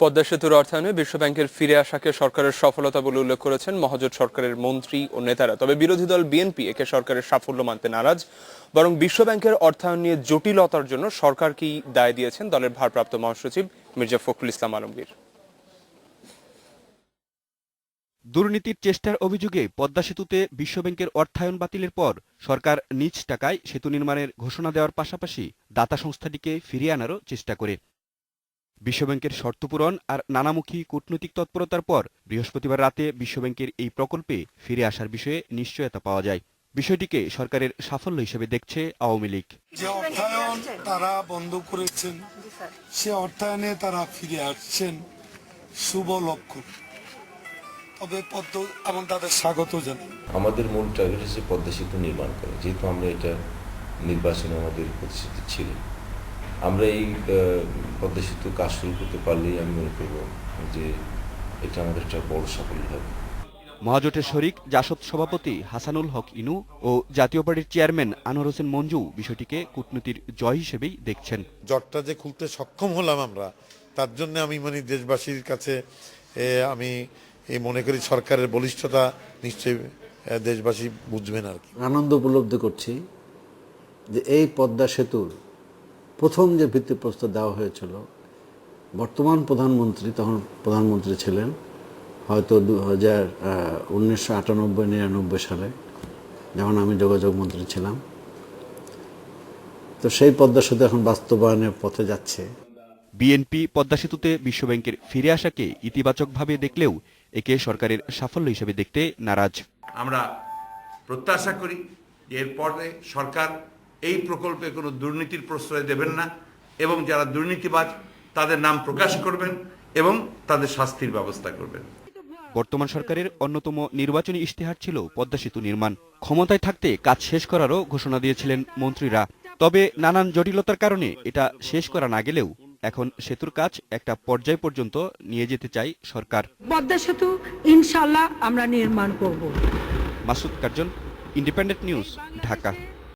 পদ্মা সেতুর অর্থায়নে বিশ্বব্যাংকের ফিরে আসাকে সরকারের সফলতা বলে উল্লেখ করেছেন মহাজোট সরকারের মন্ত্রী ও নেতারা। তবে বিরোধী দল বিএনপি একে সরকারের সাফল্য মানতে নারাজ, বরং বিশ্বব্যাংকের অর্থায়ন নিয়ে জটিলতার জন্য সরকারকেই দায় দিয়েছেন দলের ভারপ্রাপ্ত মহাসচিব মির্জা ফখরুল ইসলাম আলমগীর। দুর্নীতির চেষ্টার অভিযোগে পদ্মা সেতুতে বিশ্বব্যাংকের অর্থায়ন বাতিলের পর সরকার নিজ টাকায় সেতু নির্মাণের ঘোষণা দেওয়ার পাশাপাশি দাতা সংস্থাটিকে ফিরিয়ে আনারও চেষ্টা করে। বিশ্বব্যাংকের শর্ত পূরণ আর নানামুখী কূটনৈতিক তৎপরতার পর বৃহস্পতিবার রাতে বিশ্বব্যাংকের এই প্রকল্পে ফিরে আসার বিষয়ে নিশ্চয়তা পাওয়া যায়। বিষয়টিকে সরকারের সাফল্য হিসেবে দেখছে আওয়ামী লীগ। যে অর্থায়ন তারা বন্ধ করেছেন, সে অর্থায়নে তারা ফিরে আসছেন, শুভ লক্ষণ। তবে এমন তাদের স্বাগত জানাই। আমাদের মূল টার্গেট হচ্ছে পদ্মা সেতু নির্মাণ করা, যেহেতু আমরা এটা নির্বাচনে আমাদের প্রতিশ্রুতি ছিল। আমরা এই পদ্মা সেতু কাজ শুরু করতে পারলেই আমি মনে করব যে এটা আমাদের একটা বড় সাফল্য হবে। মহাজোটের শরিক জাসদ সভাপতি হাসানুল হক ইনু ও জাতীয় পার্টির চেয়ারম্যান আনোয়ার হোসেন মঞ্জু বিষয়টিকে কূটনীতির জয় হিসেবেই দেখছেন। জটটা যে খুলতে সক্ষম হলাম আমরা, তার জন্য আমি দেশবাসীর কাছে আমি মনে করি সরকারের বলিষ্ঠতা নিশ্চয়ই দেশবাসী বুঝবেন আর কি। আনন্দ উপলব্ধি করছি যে এই পদ্মা সেতুর প্রথম যে ভিত্তিপ্রস্তর দেওয়া হয়েছিল, বর্তমান প্রধানমন্ত্রী তখন প্রধানমন্ত্রী ছিলেন হয়তো 1998-99 সালে, যখন আমি যোগাযোগ মন্ত্রী ছিলাম। তো সেই পদ্মা সেতু এখন বাস্তবায়নের পথে যাচ্ছে। বিএনপি পদ্মা সেতুতে বিশ্বব্যাংকের ফিরে আসাকে ইতিবাচকভাবে দেখলেও একে সরকারের সাফল্য হিসেবে দেখতে নারাজ। আমরা প্রত্যাশা করি যে এরপরে সরকার এই প্রকল্পে কোনো দুর্নীতির প্রশ্রয় দেবেন না এবং যারা দুর্নীতিবাজ তাদের নাম প্রকাশ করবেন এবং তাদের শাস্তির ব্যবস্থা করবেন। বর্তমান সরকারের অন্যতম নির্বাচনী ইশতেহার ছিল পদ্মা সেতু নির্মাণ। ক্ষমতায় থাকতে কাজ শেষ করারও ঘোষণা দিয়েছিলেন মন্ত্রীরা। তবে নানান জটিলতার কারণে এটা শেষ করা না গেলেও এখন সেতুর কাজ একটা পর্যায় পর্যন্ত নিয়ে যেতে চাই সরকার। পদ্মা সেতু ইনশাআল্লাহ আমরা নির্মাণ করব। Masud Curzon, independent news, Dhaka.